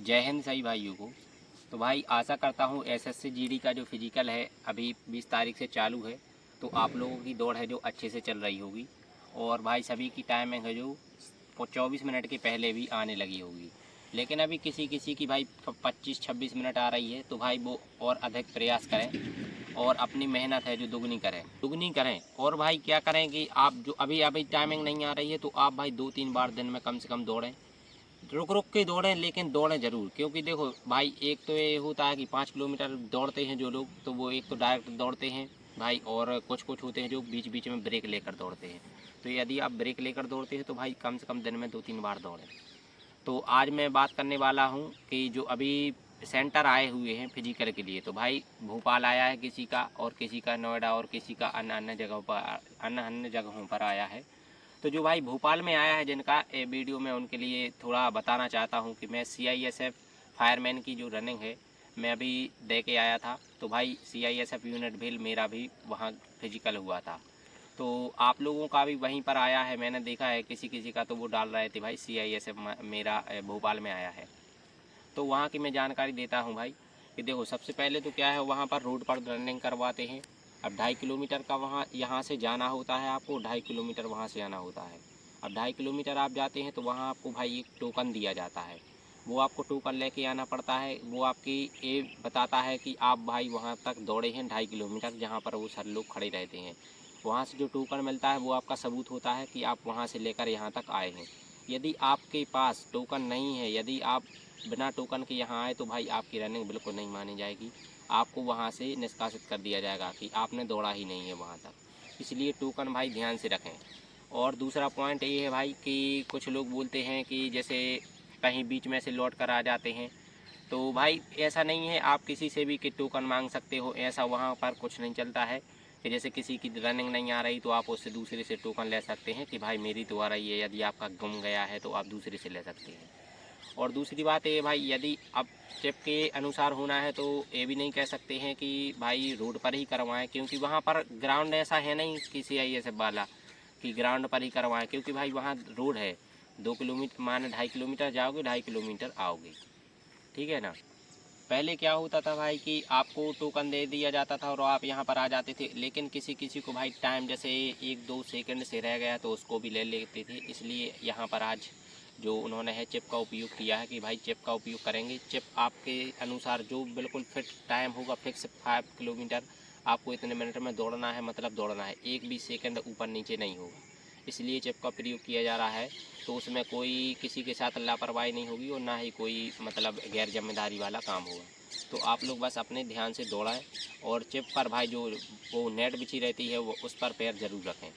जय हिंद सभी भाइयों को। तो भाई आशा करता हूँ एसएससी जीडी का जो फिजिकल है अभी 20 तारीख से चालू है, तो आप लोगों की दौड़ है जो अच्छे से चल रही होगी। और भाई सभी की टाइमिंग है जो 24 मिनट के पहले भी आने लगी होगी। लेकिन अभी किसी किसी की भाई 25-26 मिनट आ रही है, तो भाई वो और अधिक प्रयास करें और अपनी मेहनत है जो दुगनी करें। और भाई क्या करें कि आप जो अभी अभी टाइमिंग नहीं आ रही है, तो आप भाई 2-3 बार दिन में कम से कम दौड़ें। रुक रुक के दौड़ें, लेकिन दौड़ें ज़रूर। क्योंकि देखो भाई, एक तो ये होता है कि 5 किलोमीटर दौड़ते हैं जो लोग, तो वो एक तो डायरेक्ट दौड़ते हैं भाई, और कुछ कुछ होते हैं जो बीच बीच में ब्रेक लेकर दौड़ते हैं। तो यदि आप ब्रेक लेकर दौड़ते हैं तो भाई कम से कम दिन में 2-3 बार दौड़ें। तो आज मैं बात करने वाला हूँ कि जो अभी सेंटर आए हुए हैं फिजिकल के लिए, तो भाई भोपाल आया है किसी का, और किसी का नोएडा, और किसी का अन्य अन्य जगहों पर आया है। तो जो भाई भोपाल में आया है जिनका वीडियो में, उनके लिए थोड़ा बताना चाहता हूँ कि मैं CISF फायरमैन की जो रनिंग है मैं अभी दे के आया था। तो भाई CISF यूनिट भी मेरा भी वहाँ फिजिकल हुआ था। तो आप लोगों का भी वहीं पर आया है, मैंने देखा है किसी किसी का, तो वो डाल रहे थे भाई CISF मेरा भोपाल में आया है। तो वहाँ की मैं जानकारी देता हूँ भाई कि देखो, सबसे पहले तो क्या है, वहाँ पर रोड पर रनिंग करवाते हैं। अब 2.5 किलोमीटर का वहाँ यहाँ से जाना होता है, आपको 2.5 किलोमीटर वहाँ से आना होता है। अब 2.5 किलोमीटर आप जाते हैं तो वहाँ आपको भाई एक टोकन दिया जाता है। वो आपको टोकन लेके आना पड़ता है। वो आपकी ये बताता है कि आप भाई वहाँ तक दौड़े हैं 2.5 किलोमीटर, जहाँ पर वो सर लोग खड़े रहते हैं। वहाँ से जो टोकन मिलता है वो आपका सबूत होता है कि आप वहाँ से लेकर यहाँ तक आए हैं। यदि आपके पास टोकन नहीं है, यदि आप बिना टोकन के यहाँ आए, तो भाई आपकी रनिंग बिल्कुल नहीं मानी जाएगी। आपको वहाँ से निष्कासित कर दिया जाएगा कि आपने दौड़ा ही नहीं है वहाँ तक। इसलिए टोकन भाई ध्यान से रखें। और दूसरा पॉइंट ये है भाई कि कुछ लोग बोलते हैं कि जैसे कहीं बीच में से लौट कर आ जाते हैं, तो भाई ऐसा नहीं है। आप किसी से भी कि टोकन मांग सकते हो, ऐसा वहाँ पर कुछ नहीं चलता है कि जैसे किसी की रनिंग नहीं आ रही तो आप उससे दूसरे से टोकन ले सकते हैं कि भाई मेरी तो आ रही है। यदि आपका गुम गया है तो आप दूसरे से ले सकते हैं। और दूसरी बात ये भाई, यदि अब चिप के अनुसार होना है तो ये भी नहीं कह सकते हैं कि भाई रोड पर ही करवाएं, क्योंकि वहाँ पर ग्राउंड ऐसा है नहीं कि CISF वाला कि ग्राउंड पर ही करवाएं। क्योंकि भाई वहाँ रोड है, 2 किलोमीटर माने 2.5 किलोमीटर जाओगे, 2.5 किलोमीटर आओगे, ठीक है ना। पहले क्या होता था भाई कि आपको टोकन दे दिया जाता था और आप यहाँ पर आ जाते थे। लेकिन किसी किसी को भाई टाइम जैसे 1-2 सेकंड से रह गया तो उसको भी ले लेते थे। इसलिए यहाँ पर आज जो उन्होंने है चिप का उपयोग किया है कि भाई चिप का उपयोग करेंगे। चिप आपके अनुसार जो बिल्कुल फिट टाइम होगा, फिक्स 5 किलोमीटर आपको इतने मिनट में दौड़ना है, मतलब दौड़ना है, एक भी सेकंड ऊपर नीचे नहीं होगा। इसलिए चिप का प्रयोग किया जा रहा है। तो उसमें कोई किसी के साथ लापरवाही नहीं होगी और ना ही कोई मतलब गैर जिम्मेदारी वाला काम होगा। तो आप लोग बस अपने ध्यान से दौड़ाएं। और चिप पर भाई जो वो नेट बिछी रहती है वो उस पर पैर ज़रूर रखें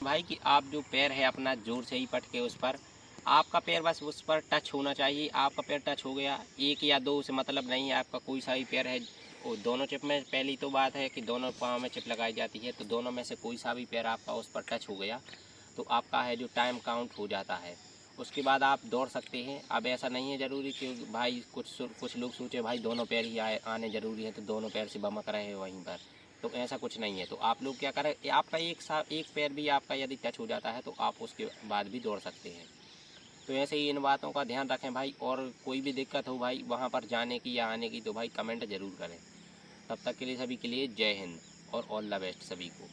भाई, कि आप जो पैर है अपना ज़ोर से ही पटके उस पर, आपका पैर बस उस पर टच होना चाहिए। आपका पैर टच हो गया, 1 या 2 से मतलब नहीं है, आपका कोई सा भी पैर है। वो दोनों चिप में पहली तो बात है कि दोनों पाँव में चिप लगाई जाती है, तो दोनों में से कोई सा भी पैर आपका उस पर टच हो गया तो आपका है जो टाइम काउंट हो जाता है। उसके बाद आप दौड़ सकते हैं। अब ऐसा नहीं है ज़रूरी कि भाई कुछ लोग सोचे भाई दोनों पैर ही आने ज़रूरी है तो दोनों पैर से बमक रहे हैं वहीं पर, तो ऐसा कुछ नहीं है। तो आप लोग क्या करें, आपका एक पैर भी आपका यदि टच हो जाता है तो आप उसके बाद भी दौड़ सकते हैं। तो ऐसे ही इन बातों का ध्यान रखें भाई। और कोई भी दिक्कत हो भाई वहाँ पर जाने की या आने की, तो भाई कमेंट ज़रूर करें। तब तक के लिए सभी के लिए जय हिंद और ऑल द बेस्ट सभी को।